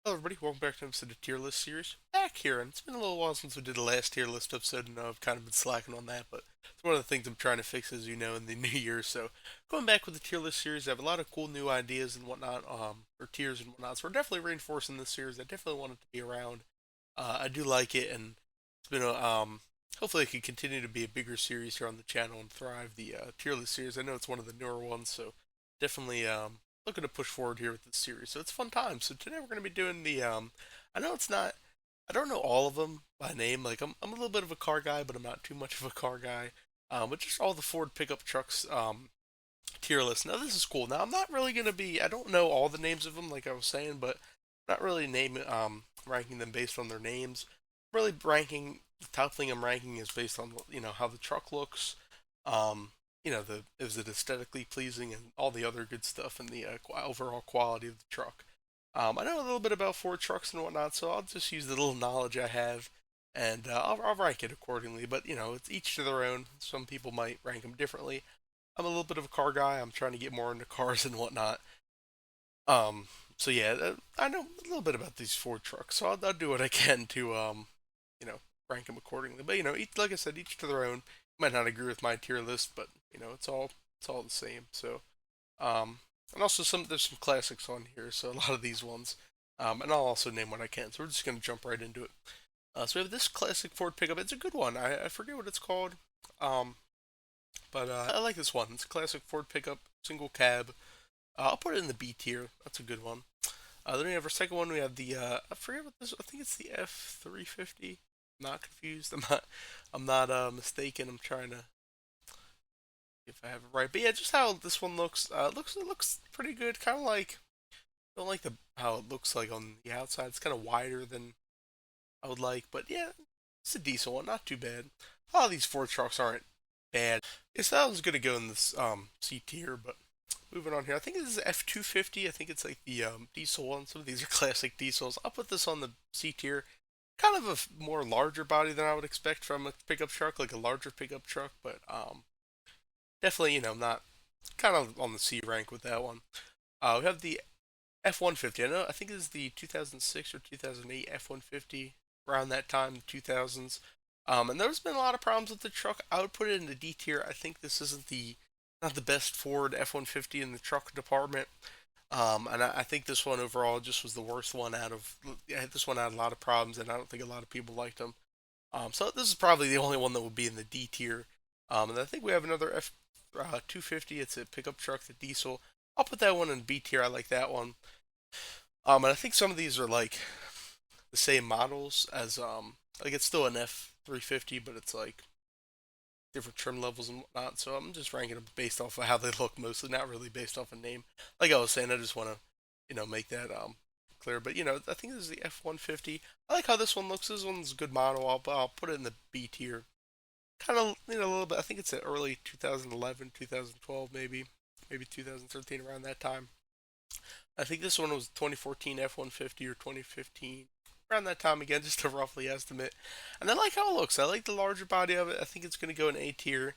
Hello everybody, welcome back to an episode of Tier List Series. Back here, and it's been a little while since we did the last tier list episode, and I've kind of been slacking on that, but it's one of the things I'm trying to fix, as you know, in the new year. So, going back with the tier list series, I have a lot of cool new ideas and whatnot, or tiers and whatnot. So we're definitely reinforcing this series. I definitely want it to be around. I do like it, and it's been hopefully it can continue to be a bigger series here on the channel and thrive. The tier list series. I know it's one of the newer ones, so definitely looking to push forward here with this series. So it's fun time. So today we're going to be doing the I know it's not I don't know all of them by name. Like I'm a little bit of a car guy, but I'm not too much of a car guy. But just all the Ford pickup trucks tier list. Now this is cool. Now I'm not really going to be I don't know all the names of them like I was saying, but not really ranking them based on their names. Really ranking the top thing I'm ranking is based on how the truck looks, um, the is it aesthetically pleasing and all the other good stuff and the overall quality of the truck. I know a little bit about Ford trucks and whatnot, so I'll just use the little knowledge I have, and I'll rank it accordingly. But it's each to their own. Some people might rank them differently. I'm a little bit of a car guy. I'm trying to get more into cars and whatnot. Um, so yeah, I know a little bit about these Ford trucks, so I'll do what I can to you know, rank them accordingly. But like I said, each to their own. You might not agree with my tier list, but it's all the same. So and also there's some classics on here, so a lot of these ones. And I'll also name what I can. So we're just gonna jump right into it. So we have this classic Ford pickup. It's a good one. I forget what it's called. Um, but I like this one. It's a classic Ford pickup, single cab. I'll put it in the B tier. That's a good one. Then we have our second one. We have the I forget what this. I think it's the F350. Not confused. I'm not mistaken. I'm trying to if I have it right. But yeah, just how this one looks. It looks pretty good. Kind of like I don't like the how it looks like on the outside. It's kind of wider than I would like. But yeah, it's a decent one. Not too bad. A lot of these Ford trucks aren't bad. Yes, that was gonna go in this C tier, but moving on here. I think this is F250. I think it's like the diesel one. Some of these are classic diesels. I'll put this on the C tier. Kind of a more larger body than I would expect from a pickup truck, like a larger pickup truck, but definitely, not kind of on the C rank with that one. We have the F-150. I think this is the 2006 or 2008 F-150, around that time, the 2000s. And there's been a lot of problems with the truck. I would put it in the D tier. I think this isn't the not the best Ford F-150 in the truck department. And I think this one overall just was the worst one out of. Yeah, this one had a lot of problems, and I don't think a lot of people liked them. So this is probably the only one that would be in the D tier. And I think we have another F 250. It's a pickup truck, the diesel. I'll put that one in B tier. I like that one. And I think some of these are like the same models as like it's still an F350, but it's like different trim levels and whatnot. So I'm just ranking them based off of how they look mostly, not really based off a name. Like I was saying, I just want to make that clear. But I think this is the F-150. I like how this one looks. This one's a good model. I'll put it in the B tier. Kind of a little bit. I think it's at early 2011, 2012 maybe 2013 around that time. I think this one was 2014 F-150 or 2015 around that time again, just to roughly estimate. And I like how it looks. I like the larger body of it. I think it's going to go in A tier,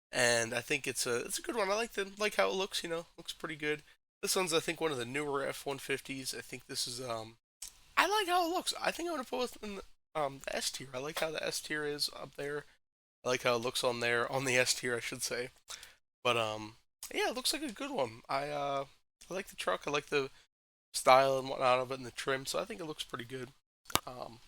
and I think it's a good one. I like how it looks. Looks pretty good. This one's I think one of the newer F-150s. I think this is I like how it looks. I think I'm gonna put it in the S tier. I like how the S tier is up there. I like how it looks on there on the S tier, I should say. But yeah, it looks like a good one. I like the truck. I like the style and whatnot of it and the trim. So I think it looks pretty good. Um,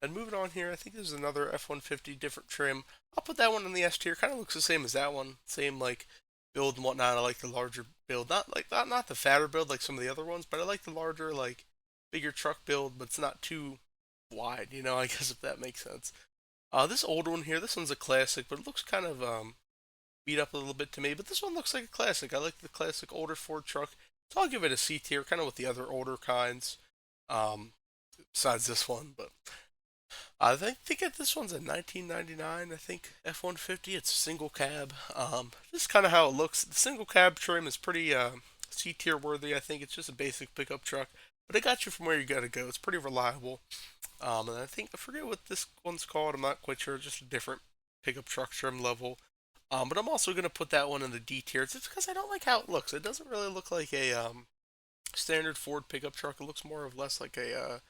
and moving on here, I think there's another F-150 different trim. I'll put that one in the S tier. Kind of looks the same as that one. Same like build and whatnot. I like the larger build. Not the fatter build like some of the other ones, but I like the larger like bigger truck build, but it's not too wide. I guess if that makes sense. This old one here, this one's a classic, but it looks kind of beat up a little bit to me. But this one looks like a classic. I like the classic older Ford truck, so I'll give it a C tier, kind of with the other older kinds. Um, Besides this one, but I think this one's a 1999. I think F-150. It's a single cab. Just kind of how it looks. The single cab trim is pretty C tier worthy. I think it's just a basic pickup truck, but it got you from where you gotta go. It's pretty reliable. And I forget what this one's called. I'm not quite sure. Just a different pickup truck trim level. But I'm also gonna put that one in the D tier. It's because I don't like how it looks. It doesn't really look like a standard Ford pickup truck. It looks more or less like a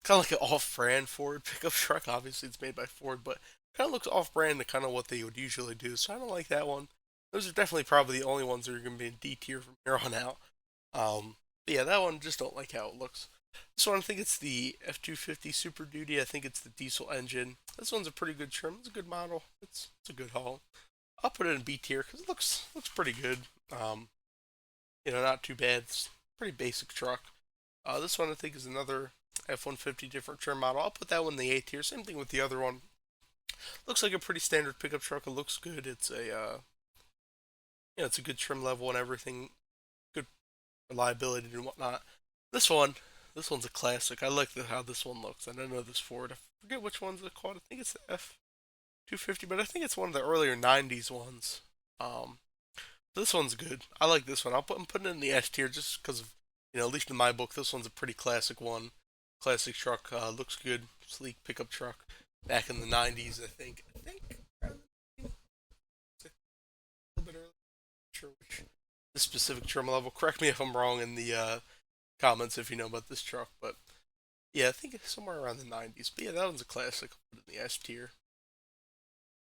kind of like an off-brand Ford pickup truck. Obviously, it's made by Ford, but kind of looks off-brand to kind of what they would usually do. So I don't like that one. Those are definitely probably the only ones that are going to be in D tier from here on out. But yeah, that one just don't like how it looks. This one, I think it's the F250 Super Duty. I think it's the diesel engine. This one's a pretty good trim. It's a good model. It's a good haul. I'll put it in B tier because it looks pretty good. Um, not too bad. It's a pretty basic truck. This one I think is another F-150 different trim model. I'll put that one in the A tier. Same thing with the other one. Looks like a pretty standard pickup truck. It looks good. It's it's a good trim level and everything. Good reliability and whatnot. This one, this one's a classic. I like how this one looks. I don't know this Ford. I forget which one's it called. I think it's the F250, but I think it's one of the earlier '90s ones. Um, this one's good. I like this one. I'm putting it in the S tier just because of at least in my book, this one's a pretty classic one. Classic truck. Looks good. Sleek pickup truck. Back in the '90s, I think. A little bit earlier. Not sure which the specific trim level. Correct me if I'm wrong in the comments if you know about this truck, but yeah, I think it's somewhere around the '90s. But yeah, that one's a classic. I'll put it in the S tier.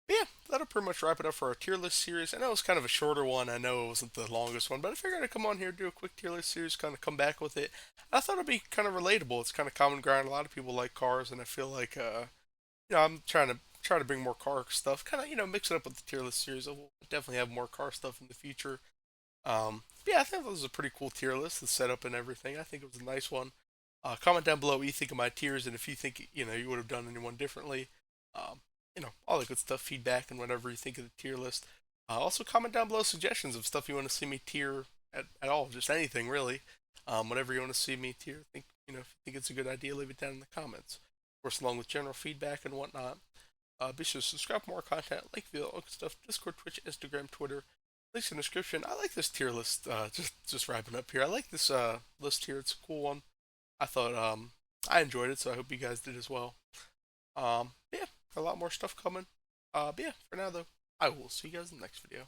But yeah, that'll pretty much wrap it up for our tier list series. I know it was kind of a shorter one. I know it wasn't the longest one, but I figured I'd come on here, do a quick tier list series, kind of come back with it. I thought it'd be kind of relatable. It's kind of common ground. A lot of people like cars, and I feel like I'm trying to bring more car stuff. Kind of mix it up with the tier list series. We'll definitely have more car stuff in the future. But yeah, I think this was a pretty cool tier list, the setup and everything. I think it was a nice one. Comment down below what you think of my tiers and if you think you would have done anyone differently. Um, all the good stuff, feedback, and whatever you think of the tier list. Also, comment down below suggestions of stuff you want to see me tier at all, just anything really. Whatever you want to see me tier, if you think it's a good idea, leave it down in the comments. Of course, along with general feedback and whatnot. Be sure to subscribe for more content, like video, all good stuff, Discord, Twitch, Instagram, Twitter. Links in the description. I like this tier list. Just wrapping up here. I like this list here. It's a cool one. I thought I enjoyed it, so I hope you guys did as well. Yeah, a lot more stuff coming. But yeah, for now though, I will see you guys in the next video.